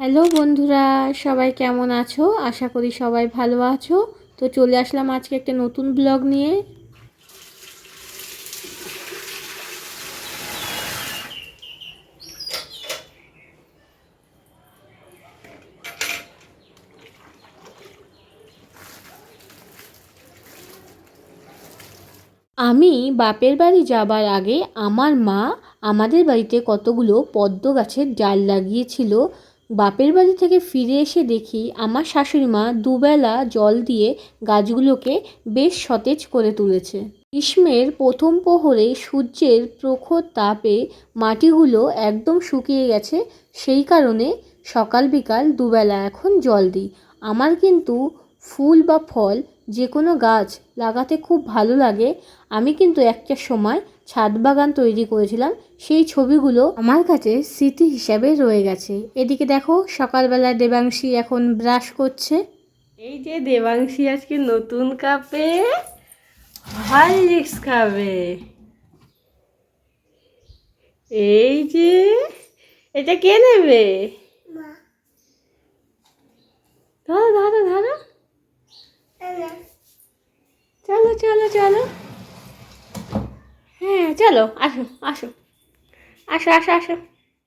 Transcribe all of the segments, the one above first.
Hello বন্ধুরা, সবাই কেমন আছো? আশা করি সবাই ভালো আছো। তো চলে আসলাম আজকে একটা নতুন ব্লগ নিয়ে। আমি বাপের বাড়ি যাবার আগে আমার মা আমাদের বাড়িতে কতগুলো পদ্ম গাছের ডাল লাগিয়েছিল। বাপের বাড়ি থেকে ফিরে এসে দেখি আমার শাশুড়ি মা দুবেলা জল দিয়ে গাছগুলোকে বেশ সতেজ করে তুলেছে। গ্রীষ্মের প্রথম প্রহরে সূর্যের প্রখর তাপে মাটিগুলো একদম শুকিয়ে গেছে, সেই কারণে সকাল বিকাল দুবেলা এখন জল দিই। আমার কিন্তু ফুল বা ফল যে কোনো গাছ লাগাতে খুব ভালো লাগে। আমি কিন্তু একটা সময় ছাদ বাগান তৈরি করেছিলাম, সেই ছবিগুলো আমার কাছে স্মৃতি হিসাবে রয়ে গেছে। এদিকে দেখো সকালবেলায় দেবাংশী এখন ব্রাশ করছে। এই যে দেবাংশী আজকে নতুন কাপে হরলিক্স খাবে। এই যে এটা কে নেবে? ধরো ধরো ধরো, চলো চলো চলো, হ্যাঁ চলো, আসো আসো আসো আসো আসো।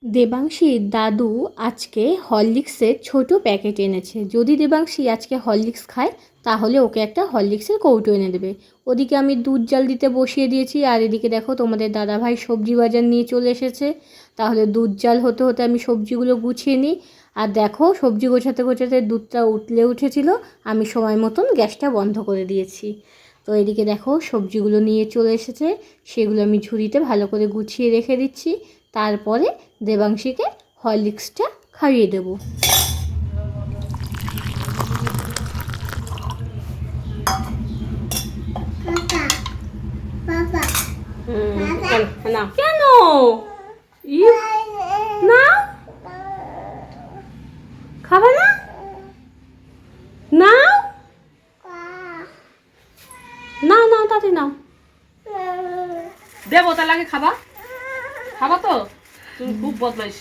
দেবাংশীর দাদু আজকে হরলিক্সের ছোট প্যাকেট এনেছে। যদি দেবাংশী আজকে হরলিক্স খায় তাহলে ওকে একটা হরলিক্সের কৌটো এনে দেবে। ওদিকে আমি দুধ জাল দিতে বসিয়ে দিয়েছি, আর এদিকে দেখো তোমাদের দাদাভাই সবজি বাজার নিয়ে চলে এসেছে। তাহলে দুধ জাল হতে হতে আমি সবজিগুলো গুছিয়ে নিই। আর দেখো সবজি গোছাতে গোছাতে দুধটা উঠেছিল, আমি সময় মতন গ্যাসটা বন্ধ করে দিয়েছি। তো এদিকে দেখো সবজিগুলো নিয়ে চলে এসেছে, সেগুলো আমি ঝুড়িতে ভালো করে গুছিয়ে রেখে দিচ্ছি। তারপরে দেবাংশীকে হরলিক্সটা খাইয়ে দেব। না কেন না খাবে না, নাও নাও নাও তাতে নাও, দেবো তার লাগে। খাবা খাবা তো? তুমি খুব বদমাইশ।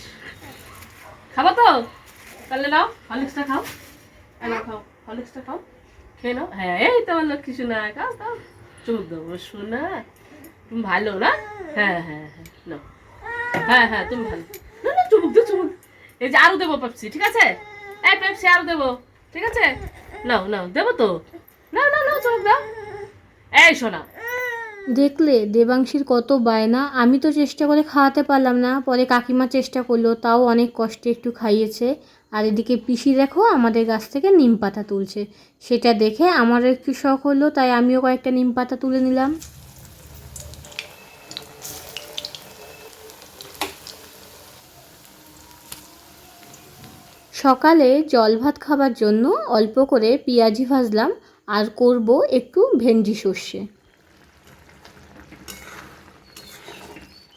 খাবা তো? তাহলে নাও হরলিক্সটা খাও, নাও খাও হরলিক্সটা খাও, খেয়ে নাও। হ্যাঁ এই তোমার লক্ষ্মী শোনা, খাও খাও, চুপ দেবো শোনা, তুমি ভালো না? হ্যাঁ হ্যাঁ হ্যাঁ নাও, হ্যাঁ হ্যাঁ তুমি ভালো। না না চুমুক দে চুমুক। এই যে আরো দেবো পেপসি, ঠিক আছে? এই পেপসি আরো দেবো, ঠিক আছে? নাও নাও দেবো তো, না না না চুমুক দাও। এই শোনা, দেখলে দেবাংশীর কত বায়না। আমি তো চেষ্টা করে খাওয়াতে পারলাম না, পরে কাকিমা চেষ্টা করলো, তাও অনেক কষ্টে একটু খাইয়েছে। আর এদিকে পিসি দেখো আমাদের গাছ থেকে নিম পাতা তুলছে, সেটা দেখে আমারও একটু শখ হলো, তাই আমিও কয়েকটা নিম পাতা তুলে নিলাম। সকালে জল ভাত খাবার জন্য অল্প করে পেঁয়াজি ভাজলাম, আর করব একটু ভেন্ডি সর্ষে।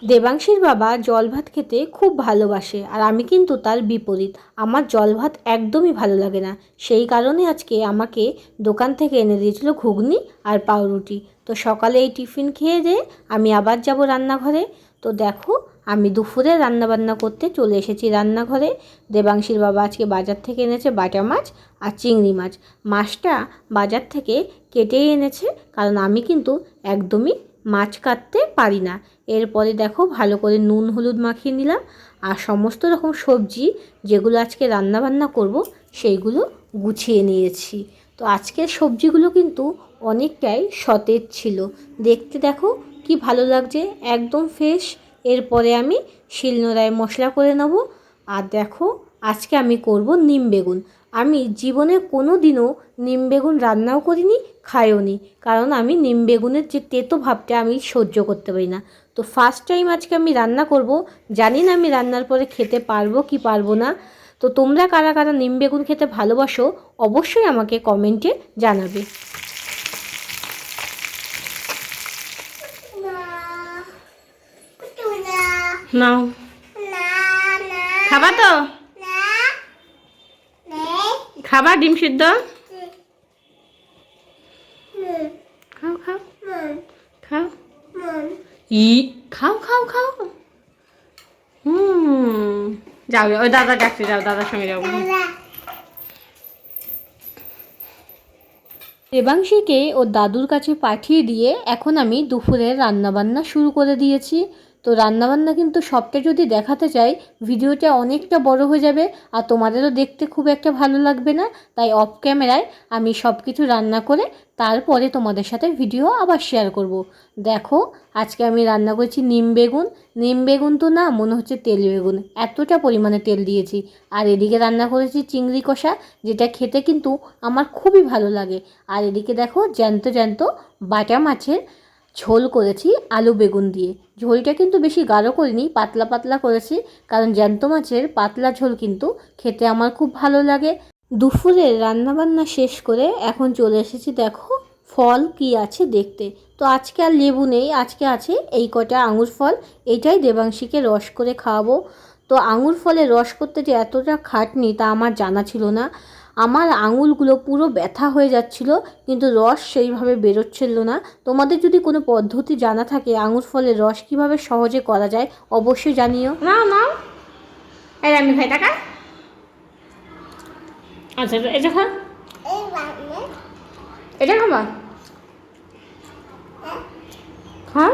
দেবাংশীর বাবা জল ভাত খেতে খুব ভালোবাসে, আর আমি কিন্তু তার বিপরীত। আমার জল ভাত একদমই ভালো লাগে না, সেই কারণে আজকে আমাকে দোকান থেকে এনে দিয়েছিল ঘুগনি আর পাউরুটি। তো সকালে এই টিফিন খেয়ে দিয়ে আমি আবার যাব রান্নাঘরে। তো দেখো আমি দুপুরে রান্নাবান্না করতে চলে এসেছি রান্নাঘরে। দেবাংশীর বাবা আজকে বাজার থেকে এনেছে বাটা মাছ আর চিংড়ি মাছ। মাছটা বাজার থেকে কেটেই এনেছে, কারণ আমি কিন্তু একদমই মাছ কাটতে পারি না। এরপরে দেখো ভালো করে নুন হলুদ মাখিয়ে নিলাম, আর সমস্ত রকম সবজি যেগুলো আজকে রান্নাবান্না করব সেইগুলো গুছিয়ে নিয়েছি। তো আজকের সবজিগুলো কিন্তু অনেকটাই সতেজ ছিল, দেখতে দেখো কি ভালো লাগছে, একদম ফ্রেশ। এরপরে আমি শিলনোড়ায় মশলা করে নেব। আর দেখো আজকে আমি করব নিম বেগুন। আমি জীবনে কোনো দিনও নিম বেগুন রান্নাও করিনি, খাইও নি, কারণ আমি নিম বেগুনের যে তেতো ভাবটা আমি সহ্য করতে পারি না। তো ফার্স্ট টাইম আজকে আমি রান্না করব, জানি না আমি রান্নার পরে খেতে পারবো কি পারবো না। তো তোমরা কারা কারা নিম বেগুন খেতে ভালোবাসো অবশ্যই আমাকে কমেন্টে জানাবে। নাও খাবা তো? খাবা ডিম সিদ্ধ? খাও খাও খাও, ই খাও খাও খাও। যাও ওই দাদা ডাকতে যাও, দাদার সঙ্গে যাও। দেবাংশীকে ওর দাদুর কাছে পাঠিয়ে দিয়ে এখন আমি দুপুরের রান্নাবান্না শুরু করে দিয়েছি। তো রান্নাবান্না কিন্তু সবটা যদি দেখাতে চাই ভিডিওটা অনেকটা বড় হয়ে যাবে আর তোমাদেরও দেখতে খুব একটা ভালো লাগবে না, তাই অফ ক্যামেরায় আমি সব কিছু রান্না করে তারপরে তোমাদের সাথে ভিডিও আবার শেয়ার করব। দেখো আজকে আমি রান্না করেছি নিম বেগুন তো না, মনে হচ্ছে তেল বেগুন, এতটা পরিমাণে তেল দিয়েছি। আর এদিকে রান্না করেছি চিংড়ি কষা, যেটা খেতে কিন্তু আমার খুবই ভালো লাগে। আর এদিকে দেখো জ্যান্ত জ্যান্ত বাটা মাছের ঝোল করেছি আলু বেগুন দিয়ে। ঝোলটা কিন্তু বেশি গাঢ় করিনি, পাতলা পাতলা করেছি, কারণ জ্যান্ত মাছের পাতলা ঝোল কিন্তু খেতে আমার খুব ভালো লাগে। দুপুরের রান্নাবান্না শেষ করে এখন চলে এসেছি দেখো ফল কি আছে দেখতে। তো আজকে আর লেবু নেই, আজকে আছে এই কটা আঙুর ফল, এইটাই দেবাংশীকে রস করে খাওয়াবো। তো আঙুর ফলের রস করতে যে এতটা খাটনি তা আমার জানা ছিল না। আমার আঙুলগুলো পুরো ব্যথা হয়ে যাচ্ছিল, কিন্তু রস সেইভাবে বেরোচ্ছিল না। তোমাদের যদি কোনো পদ্ধতি জানা থাকে আঙুর ফলের রস কিভাবে সহজে করা যায় অবশ্যই জানিও। না না এই আমি খাই টাকা। আচ্ছা এটা খা, এটা খাবা, খা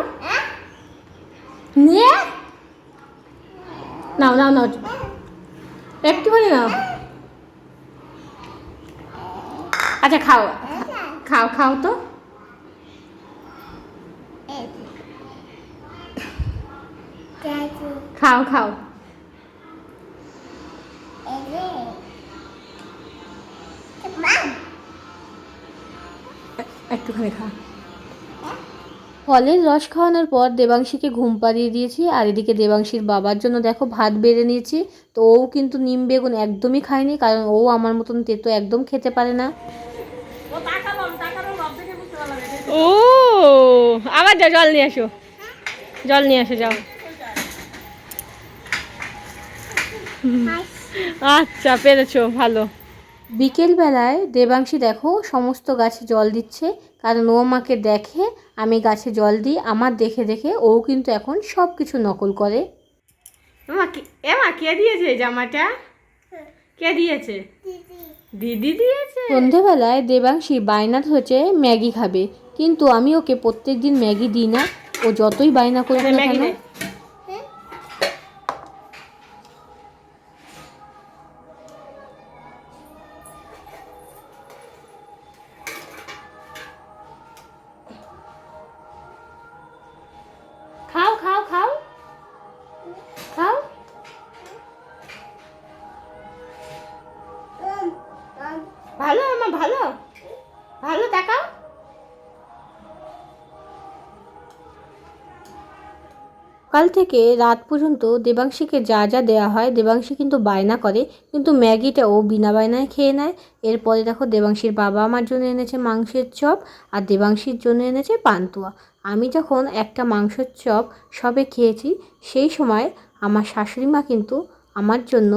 নিয়ে নাও নাও নাও একটুখানি নাও। আচ্ছা খাও খাও খাও তো, খাও খাও একটুখানি খাও। ফলের রস খাওয়ানোর পর দেবাংশীকে ঘুম পাড়িয়ে দিয়েছি। আর এদিকে দেবাংশীর বাবার জন্য দেখো ভাত বেড়ে নিয়েছি। তো ও কিন্তু নিম বেগুন একদমই খায়নি, কারণ ও আমার মতন তেতো একদম খেতে পারে না। ও আবার যাও জল নিয়ে আসো, জল নিয়ে আসো যাও। আচ্ছা পেরেছো, ভালো। বিকেলবেলায় দেবাংশী দেখো সমস্ত গাছে জল দিচ্ছে, কারণ ও আমাকে দেখে আমি গাছে জল দিই, আমার দেখে দেখে ও কিন্তু এখন সব কিছু নকল করে। এমা কে দিয়েছে জামাটা, কে দিয়েছে? দিদি দিয়েছে। সন্ধেবেলায় দেবাংশী বায়না ধরেছে ম্যাগি খাবে, কিন্তু আমি ওকে প্রত্যেক দিন ম্যাগি দিই না, ও যতই বায়না করুক না কেন। খাও খাও খাও খাও। ভালো আমার ভালো ভালো তাকাও। কাল থেকে রাত পর্যন্ত দেবাংশীকে যা যা দেওয়া হয় দেবাংশী কিন্তু বায়না করে, কিন্তু ম্যাগিটা ও বিনা বায়নায় খেয়ে নেয়। এরপরে দেখো দেবাংশীর বাবা আমার জন্য এনেছে মাংসের চপ আর দেবাংশীর জন্য এনেছে পান্তুয়া। আমি যখন একটা মাংসের চপ সবে খেয়েছি সেই সময় আমার শাশুড়ি মা কিন্তু আমার জন্য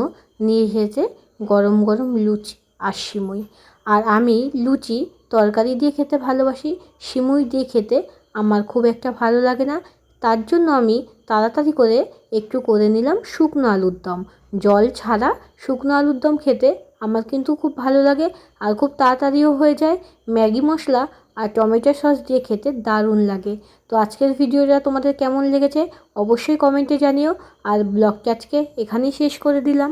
নিয়ে এসেছে গরম গরম লুচি আর সিমুই। আর আমি লুচি তরকারি দিয়ে খেতে ভালোবাসি, সিমুই দিয়ে খেতে আমার খুব একটা ভালো লাগে না। তার জন্য আমি তাড়াতাড়ি করে একটু করে নিলাম শুকনো আলুর দম। জল ছাড়া শুকনো আলুর দম খেতে আমার কিন্তু খুব ভালো লাগে আর খুব তাড়াতাড়িও হয়ে যায়। ম্যাগি মশলা আর টমেটো সস দিয়ে খেতে দারুণ লাগে। তো আজকের ভিডিওটা তোমাদের কেমন লেগেছে অবশ্যই কমেন্টে জানিও। আর ব্লগটা আজকে এখানেই শেষ করে দিলাম।